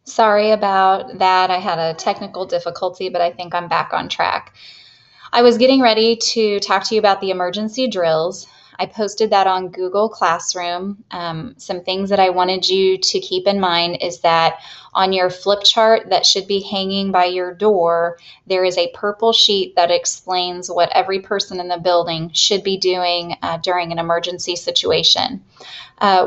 Sorry about that. I had a technical difficulty, but I think I'm back on track. I was getting ready to talk to you about the emergency drills. I posted that on Google Classroom. Some things that I wanted you to keep in mind is that on your flip chart that should be hanging by your door, there is a purple sheet that explains what every person in the building should be doing during an emergency situation.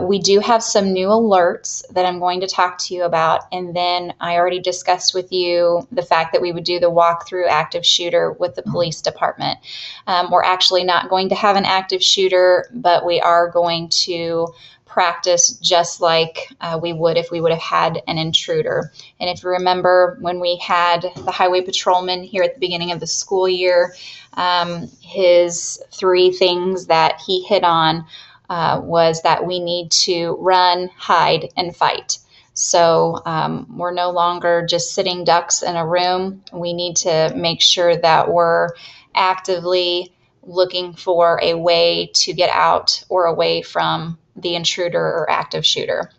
We do have some new alerts that I'm going to talk to you about. And then I already discussed with you the fact that we would do the walkthrough active shooter with the police department. We're actually not going to have an active shooter, but we are going to practice just like we would if we would have had an intruder. And if you remember when we had the highway patrolman here at the beginning of the school year, his three things that he hit on was that we need to run, hide, and fight. So we're no longer just sitting ducks in a room. We need to make sure that we're actively looking for a way to get out or away from the intruder or active shooter.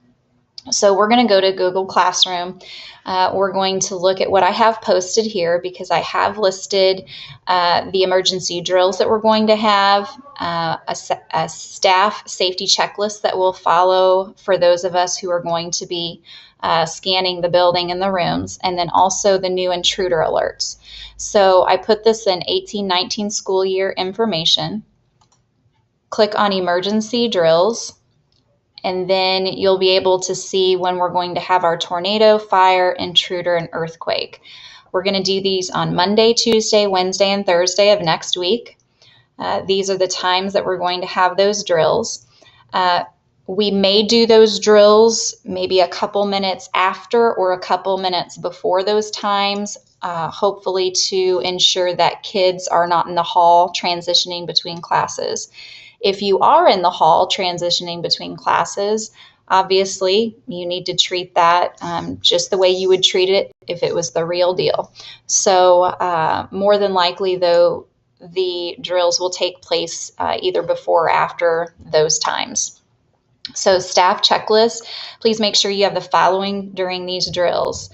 So we're going to go to Google Classroom. We're going to look at what I have posted here because I have listed the emergency drills that we're going to have, a staff safety checklist that we'll follow for those of us who are going to be scanning the building and the rooms, and then also the new intruder alerts. So I put this in 18-19 school year information. Click on emergency drills. And then you'll be able to see when we're going to have our tornado, fire, intruder, and earthquake. We're going to do these on Monday, Tuesday, Wednesday, and Thursday of next week. These are the times that we're going to have those drills. We may do those drills maybe a couple minutes after or a couple minutes before those times, hopefully to ensure that kids are not in the hall transitioning between classes. If you are in the hall transitioning between classes, obviously you need to treat that just the way you would treat it if it was the real deal. So more than likely, though, the drills will take place either before or after those times. So staff checklist, please make sure you have the following during these drills.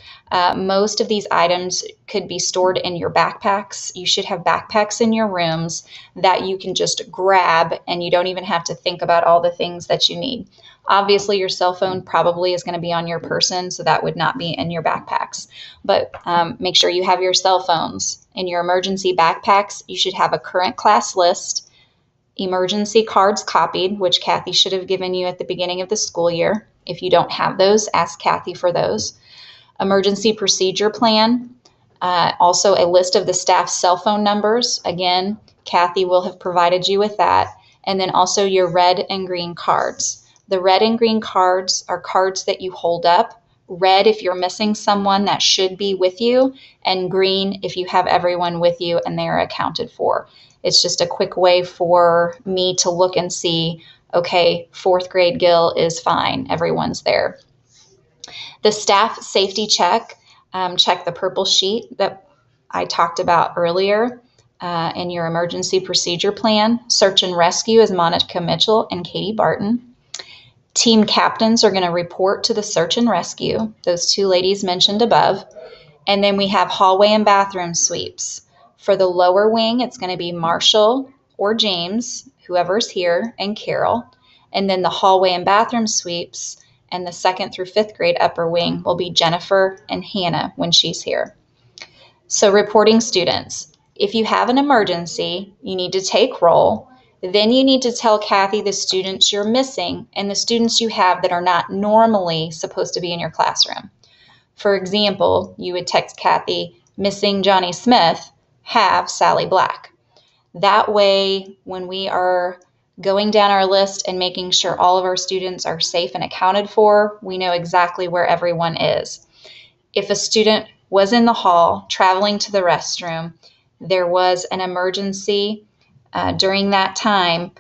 Most of these items could be stored in your backpacks. You should have backpacks in your rooms that you can just grab and you don't even have to think about all the things that you need. Obviously, your cell phone probably is going to be on your person, so that would not be in your backpacks. But make sure you have your cell phones. In your emergency backpacks, you should have a current class list, emergency cards copied, which Kathy should have given you at the beginning of the school year. If you don't have those, ask Kathy for those. Emergency procedure plan, also a list of the staff's cell phone numbers. Again, Kathy will have provided you with that. And then also your red and green cards. The red and green cards are cards that you hold up. Red if you're missing someone that should be with you, and green if you have everyone with you and they are accounted for. It's just a quick way for me to look and see, okay, fourth grade Gil is fine. Everyone's there. The staff safety check, check the purple sheet that I talked about earlier in your emergency procedure plan. Search and rescue is Monica Mitchell and Katie Barton. Team captains are going to report to the search and rescue, those two ladies mentioned above. And then we have hallway and bathroom sweeps. For the lower wing, it's going to be Marshall or James, whoever's here, and Carol. And then the hallway and bathroom sweeps and the 2nd through 5th grade upper wing will be Jennifer and Hannah when she's here. So reporting students. If you have an emergency, you need to take roll. Then you need to tell Kathy the students you're missing and the students you have that are not normally supposed to be in your classroom. For example, you would text Kathy, missing Johnny Smith, have Sally Black. That way, when we are going down our list and making sure all of our students are safe and accounted for, we know exactly where everyone is. If a student was in the hall traveling to the restroom, there was an emergency during that time,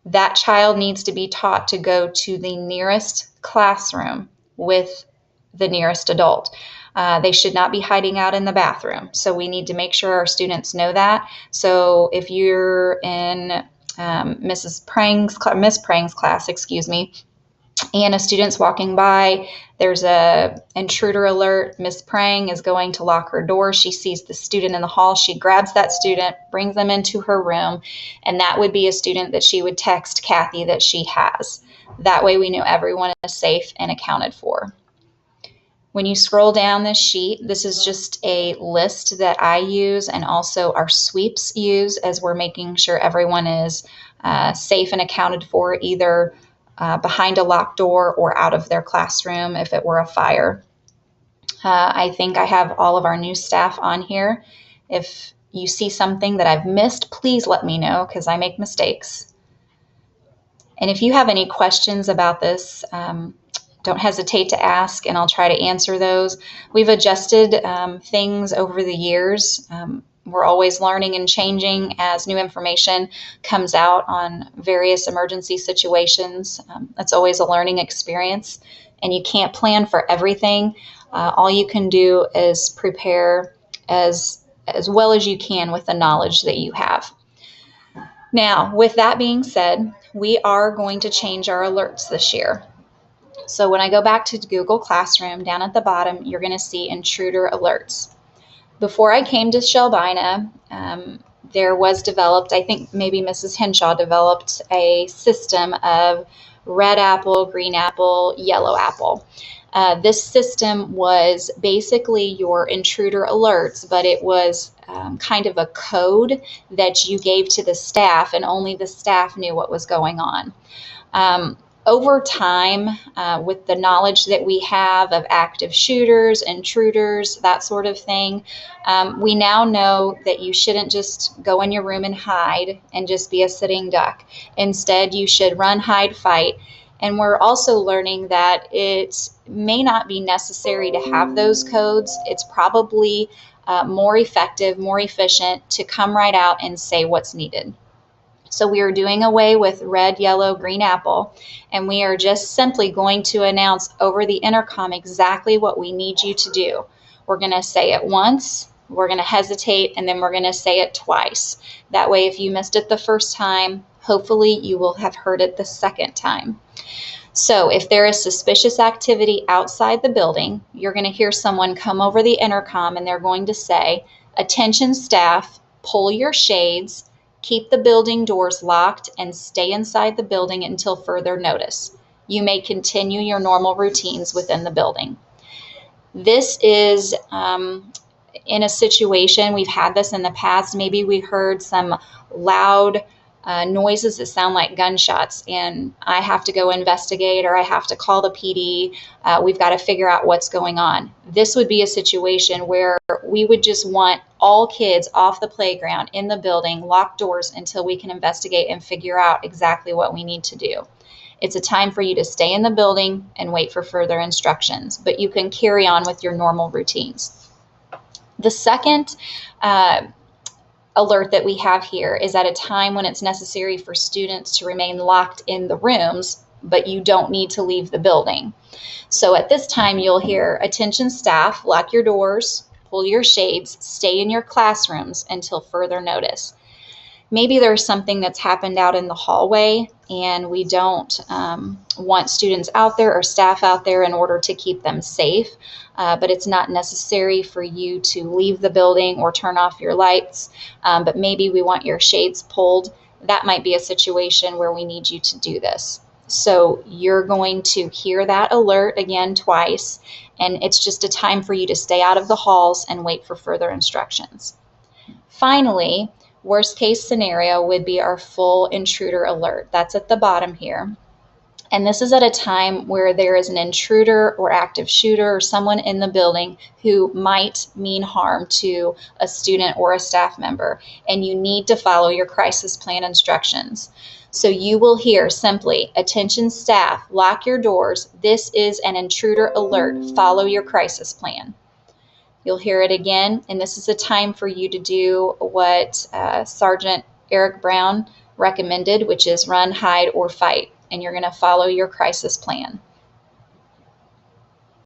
that child needs to be taught to go to the nearest classroom with the nearest adult. They should not be hiding out in the bathroom. So we need to make sure our students know that. So if you're in Miss Prang's class, and a student's walking by, there's a intruder alert. Miss Prang is going to lock her door. She sees the student in the hall. She grabs that student, brings them into her room, and that would be a student that she would text Kathy that she has. That way we know everyone is safe and accounted for. When you scroll down this sheet, this is just a list that I use and also our sweeps use as we're making sure everyone is safe and accounted for, either behind a locked door or out of their classroom if it were a fire. I think I have all of our new staff on here. If you see something that I've missed, please let me know because I make mistakes. And if you have any questions about this, don't hesitate to ask and I'll try to answer those. We've adjusted things over the years. We're always learning and changing as new information comes out on various emergency situations. It's always a learning experience, and you can't plan for everything. All you can do is prepare as well as you can with the knowledge that you have. Now, with that being said, we are going to change our alerts this year. So when I go back to Google Classroom, down at the bottom, you're going to see intruder alerts. Before I came to Shelbina, there was developed, I think maybe Mrs. Henshaw developed a system of red apple, green apple, yellow apple. This system was basically your intruder alerts, but it was kind of a code that you gave to the staff, and only the staff knew what was going on. Over time, with the knowledge that we have of active shooters, intruders, that sort of thing, we now know that you shouldn't just go in your room and hide and just be a sitting duck. Instead, you should run, hide, fight. And we're also learning that it may not be necessary to have those codes. It's probably more effective, more efficient to come right out and say what's needed. So we are doing away with red, yellow, green apple, and we are just simply going to announce over the intercom exactly what we need you to do. We're going to say it once, we're going to hesitate, and then we're going to say it twice. That way, if you missed it the first time, hopefully you will have heard it the second time. So if there is suspicious activity outside the building, you're going to hear someone come over the intercom and they're going to say, "Attention staff, pull your shades, keep the building doors locked, and stay inside the building until further notice. You may continue your normal routines within the building." This is in a situation, we've had this in the past, maybe we heard some loud noises that sound like gunshots, and I have to go investigate or I have to call the PD. We've got to figure out what's going on. This would be a situation where we would just want all kids off the playground, in the building, locked doors until we can investigate and figure out exactly what we need to do. It's a time for you to stay in the building and wait for further instructions, but you can carry on with your normal routines. The second alert that we have here is at a time when it's necessary for students to remain locked in the rooms, but you don't need to leave the building. So at this time, you'll hear, "Attention staff, lock your doors, pull your shades, stay in your classrooms until further notice." Maybe there's something that's happened out in the hallway and we don't want students out there or staff out there in order to keep them safe, but it's not necessary for you to leave the building or turn off your lights, but maybe we want your shades pulled. That might be a situation where we need you to do this. So you're going to hear that alert again twice, and it's just a time for you to stay out of the halls and wait for further instructions. Finally, worst case scenario would be our full intruder alert. That's at the bottom here. And this is at a time where there is an intruder or active shooter or someone in the building who might mean harm to a student or a staff member, and you need to follow your crisis plan instructions. So you will hear simply, "Attention staff, lock your doors. This is an intruder alert. Follow your crisis plan." You'll hear it again, and this is a time for you to do what Sergeant Eric Brown recommended, which is run, hide, or fight, and you're going to follow your crisis plan.